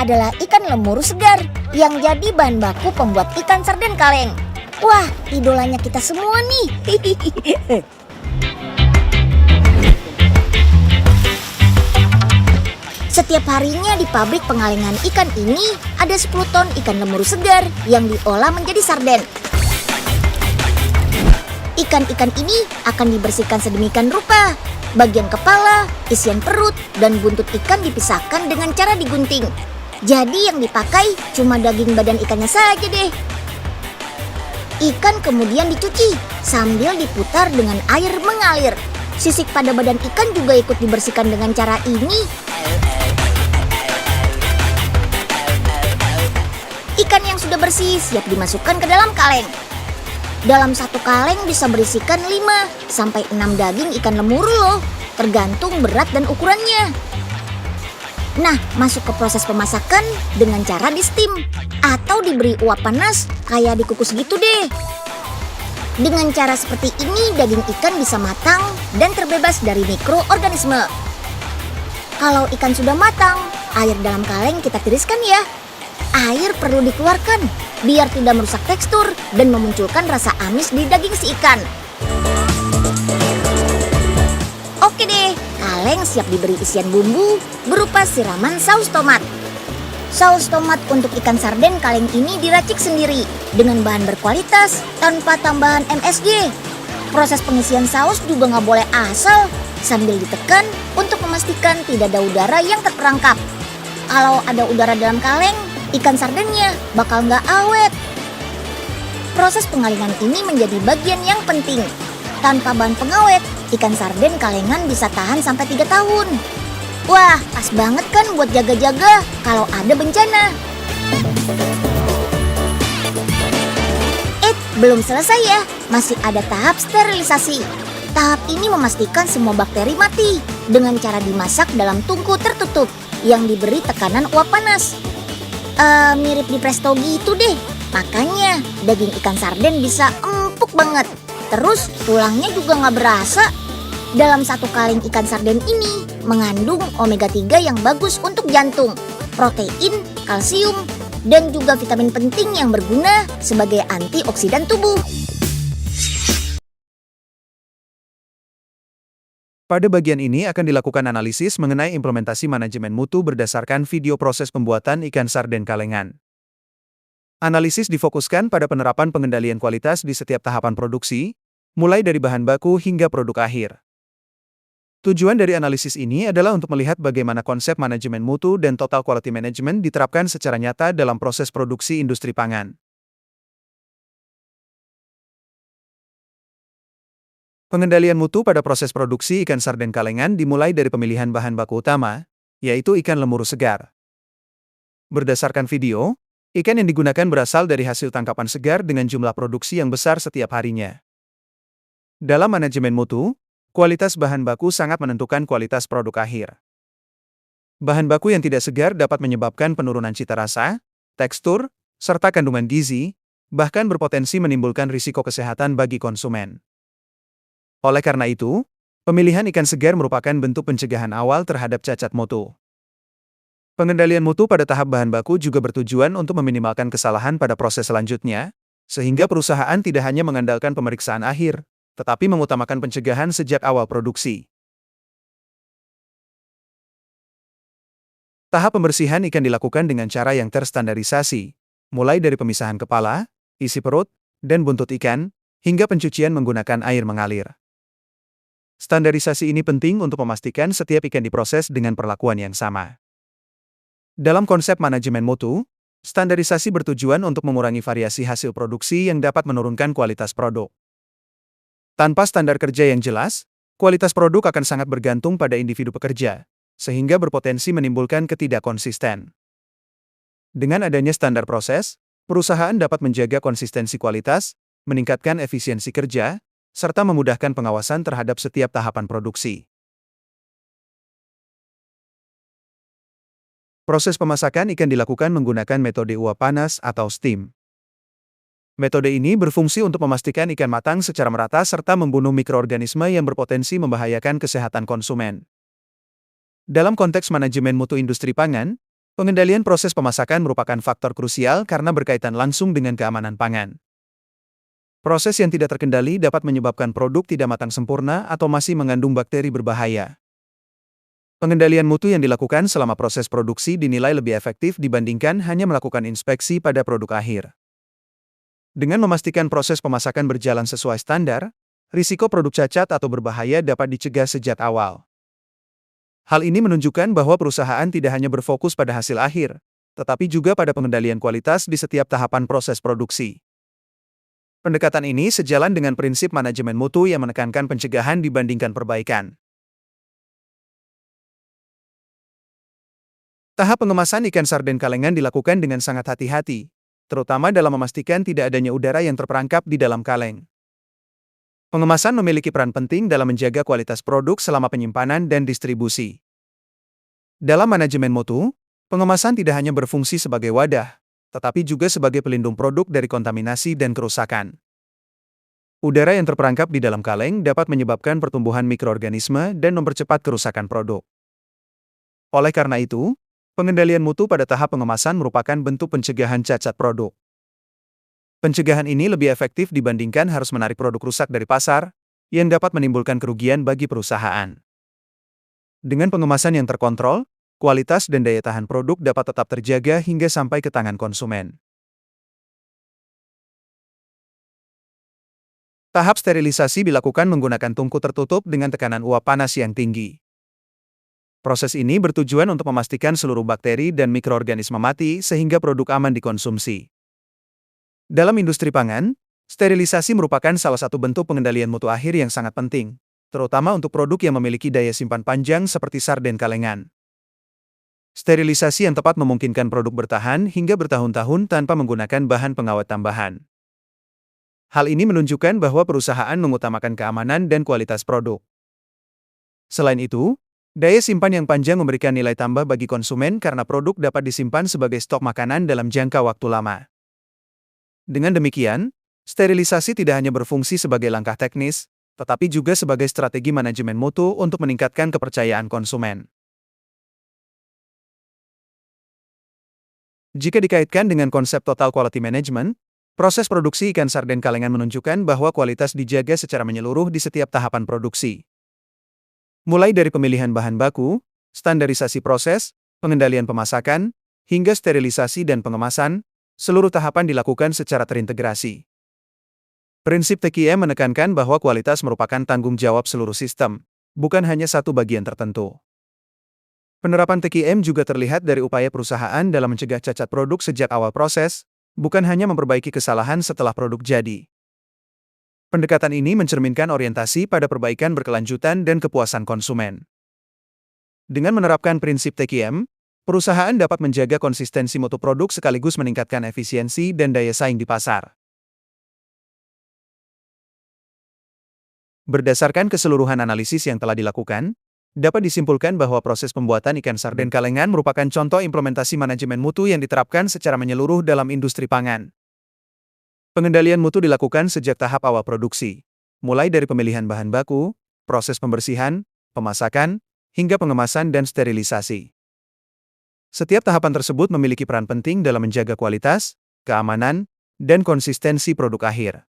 adalah ikan lemuru segar yang jadi bahan baku pembuat ikan sarden kaleng. Wah, idolanya kita semua nih. Setiap harinya di pabrik pengalengan ikan ini ada 10 ton ikan lemuru segar yang diolah menjadi sarden. Ikan-ikan ini akan dibersihkan sedemikian rupa. Bagian kepala, isian perut, dan buntut ikan dipisahkan dengan cara digunting. Jadi yang dipakai cuma daging badan ikannya saja deh. Ikan kemudian dicuci sambil diputar dengan air mengalir. Sisik pada badan ikan juga ikut dibersihkan dengan cara ini. Ikan yang sudah bersih siap dimasukkan ke dalam kaleng. Dalam satu kaleng bisa berisikan 5-6 daging ikan lemuru loh, tergantung berat dan ukurannya. Nah, masuk ke proses pemasakan dengan cara di steam atau diberi uap panas kayak dikukus gitu deh. Dengan cara seperti ini daging ikan bisa matang dan terbebas dari mikroorganisme. Kalau ikan sudah matang, air dalam kaleng kita tiriskan ya. Air perlu dikeluarkan biar tidak merusak tekstur dan memunculkan rasa amis di daging si ikan. Oke deh, kaleng siap diberi isian bumbu berupa siraman saus tomat. Saus tomat untuk ikan sarden kaleng ini diracik sendiri dengan bahan berkualitas tanpa tambahan MSG. Proses pengisian saus juga nggak boleh asal, sambil ditekan untuk memastikan tidak ada udara yang terperangkap. Kalau ada udara dalam kaleng, ikan sardennya bakal nggak awet. Proses pengalengan ini menjadi bagian yang penting. Tanpa bahan pengawet, ikan sarden kalengan bisa tahan sampai 3 tahun. Wah, pas banget kan buat jaga-jaga kalau ada bencana. Belum selesai ya, masih ada tahap sterilisasi. Tahap ini memastikan semua bakteri mati dengan cara dimasak dalam tungku tertutup yang diberi tekanan uap panas. Mirip di presto gitu deh. Makanya daging ikan sarden bisa empuk banget. Terus tulangnya juga nggak berasa. Dalam satu kaleng ikan sarden ini mengandung omega 3 yang bagus untuk jantung, protein, kalsium, dan juga vitamin penting yang berguna sebagai antioksidan tubuh. Pada bagian ini akan dilakukan analisis mengenai implementasi manajemen mutu berdasarkan video proses pembuatan ikan sarden kalengan. Analisis difokuskan pada penerapan pengendalian kualitas di setiap tahapan produksi, mulai dari bahan baku hingga produk akhir. Tujuan dari analisis ini adalah untuk melihat bagaimana konsep manajemen mutu dan total quality management diterapkan secara nyata dalam proses produksi industri pangan. Pengendalian mutu pada proses produksi ikan sarden kalengan dimulai dari pemilihan bahan baku utama, yaitu ikan lemuru segar. Berdasarkan video, ikan yang digunakan berasal dari hasil tangkapan segar dengan jumlah produksi yang besar setiap harinya. Dalam manajemen mutu, kualitas bahan baku sangat menentukan kualitas produk akhir. Bahan baku yang tidak segar dapat menyebabkan penurunan cita rasa, tekstur, serta kandungan gizi, bahkan berpotensi menimbulkan risiko kesehatan bagi konsumen. Oleh karena itu, pemilihan ikan segar merupakan bentuk pencegahan awal terhadap cacat mutu. Pengendalian mutu pada tahap bahan baku juga bertujuan untuk meminimalkan kesalahan pada proses selanjutnya, sehingga perusahaan tidak hanya mengandalkan pemeriksaan akhir, tetapi mengutamakan pencegahan sejak awal produksi. Tahap pembersihan ikan dilakukan dengan cara yang terstandarisasi, mulai dari pemisahan kepala, isi perut, dan buntut ikan, hingga pencucian menggunakan air mengalir. Standarisasi ini penting untuk memastikan setiap ikan diproses dengan perlakuan yang sama. Dalam konsep manajemen mutu, standarisasi bertujuan untuk mengurangi variasi hasil produksi yang dapat menurunkan kualitas produk. Tanpa standar kerja yang jelas, kualitas produk akan sangat bergantung pada individu pekerja, sehingga berpotensi menimbulkan ketidakkonsisten. Dengan adanya standar proses, perusahaan dapat menjaga konsistensi kualitas, meningkatkan efisiensi kerja, serta memudahkan pengawasan terhadap setiap tahapan produksi. Proses pemasakan ikan dilakukan menggunakan metode uap panas atau steam. Metode ini berfungsi untuk memastikan ikan matang secara merata serta membunuh mikroorganisme yang berpotensi membahayakan kesehatan konsumen. Dalam konteks manajemen mutu industri pangan, Pengendalian proses pemasakan merupakan faktor krusial karena berkaitan langsung dengan keamanan pangan. Proses yang tidak terkendali dapat menyebabkan produk tidak matang sempurna atau masih mengandung bakteri berbahaya. Pengendalian mutu yang dilakukan selama proses produksi dinilai lebih efektif dibandingkan hanya melakukan inspeksi pada produk akhir. Dengan memastikan proses pemasakan berjalan sesuai standar, risiko produk cacat atau berbahaya dapat dicegah sejak awal. Hal ini menunjukkan bahwa perusahaan tidak hanya berfokus pada hasil akhir, tetapi juga pada pengendalian kualitas di setiap tahapan proses produksi. Pendekatan ini sejalan dengan prinsip manajemen mutu yang menekankan pencegahan dibandingkan perbaikan. Tahap pengemasan ikan sarden kalengan dilakukan dengan sangat hati-hati, terutama dalam memastikan tidak adanya udara yang terperangkap di dalam kaleng. Pengemasan memiliki peran penting dalam menjaga kualitas produk selama penyimpanan dan distribusi. Dalam manajemen mutu, pengemasan tidak hanya berfungsi sebagai wadah, tetapi juga sebagai pelindung produk dari kontaminasi dan kerusakan. Udara yang terperangkap di dalam kaleng dapat menyebabkan pertumbuhan mikroorganisme dan mempercepat kerusakan produk. Oleh karena itu, pengendalian mutu pada tahap pengemasan merupakan bentuk pencegahan cacat produk. Pencegahan ini lebih efektif dibandingkan harus menarik produk rusak dari pasar, yang dapat menimbulkan kerugian bagi perusahaan. Dengan pengemasan yang terkontrol, kualitas dan daya tahan produk dapat tetap terjaga hingga sampai ke tangan konsumen. Tahap sterilisasi dilakukan menggunakan tungku tertutup dengan tekanan uap panas yang tinggi. Proses ini bertujuan untuk memastikan seluruh bakteri dan mikroorganisme mati sehingga produk aman dikonsumsi. Dalam industri pangan, sterilisasi merupakan salah satu bentuk pengendalian mutu akhir yang sangat penting, terutama untuk produk yang memiliki daya simpan panjang seperti sarden kalengan. Sterilisasi yang tepat memungkinkan produk bertahan hingga bertahun-tahun tanpa menggunakan bahan pengawet tambahan. Hal ini menunjukkan bahwa perusahaan mengutamakan keamanan dan kualitas produk. Selain itu, daya simpan yang panjang memberikan nilai tambah bagi konsumen karena produk dapat disimpan sebagai stok makanan dalam jangka waktu lama. Dengan demikian, sterilisasi tidak hanya berfungsi sebagai langkah teknis, tetapi juga sebagai strategi manajemen mutu untuk meningkatkan kepercayaan konsumen. Jika dikaitkan dengan konsep total quality management, proses produksi ikan sarden kalengan menunjukkan bahwa kualitas dijaga secara menyeluruh di setiap tahapan produksi. Mulai dari pemilihan bahan baku, standarisasi proses, pengendalian pemasakan, hingga sterilisasi dan pengemasan, seluruh tahapan dilakukan secara terintegrasi. Prinsip TQM menekankan bahwa kualitas merupakan tanggung jawab seluruh sistem, bukan hanya satu bagian tertentu. Penerapan TQM juga terlihat dari upaya perusahaan dalam mencegah cacat produk sejak awal proses, bukan hanya memperbaiki kesalahan setelah produk jadi. Pendekatan ini mencerminkan orientasi pada perbaikan berkelanjutan dan kepuasan konsumen. Dengan menerapkan prinsip TQM, perusahaan dapat menjaga konsistensi mutu produk sekaligus meningkatkan efisiensi dan daya saing di pasar. Berdasarkan keseluruhan analisis yang telah dilakukan, dapat disimpulkan bahwa proses pembuatan ikan sarden kalengan merupakan contoh implementasi manajemen mutu yang diterapkan secara menyeluruh dalam industri pangan. Pengendalian mutu dilakukan sejak tahap awal produksi, mulai dari pemilihan bahan baku, proses pembersihan, pemasakan, hingga pengemasan dan sterilisasi. Setiap tahapan tersebut memiliki peran penting dalam menjaga kualitas, keamanan, dan konsistensi produk akhir.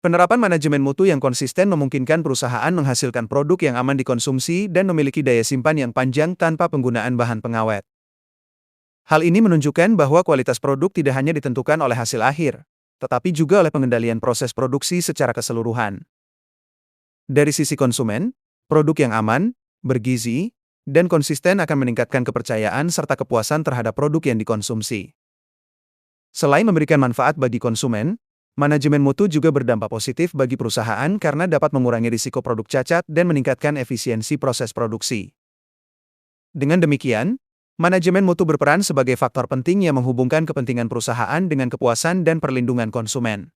Penerapan manajemen mutu yang konsisten memungkinkan perusahaan menghasilkan produk yang aman dikonsumsi dan memiliki daya simpan yang panjang tanpa penggunaan bahan pengawet. Hal ini menunjukkan bahwa kualitas produk tidak hanya ditentukan oleh hasil akhir, tetapi juga oleh pengendalian proses produksi secara keseluruhan. Dari sisi konsumen, produk yang aman, bergizi, dan konsisten akan meningkatkan kepercayaan serta kepuasan terhadap produk yang dikonsumsi. Selain memberikan manfaat bagi konsumen, manajemen mutu juga berdampak positif bagi perusahaan karena dapat mengurangi risiko produk cacat dan meningkatkan efisiensi proses produksi. Dengan demikian, manajemen mutu berperan sebagai faktor penting yang menghubungkan kepentingan perusahaan dengan kepuasan dan perlindungan konsumen.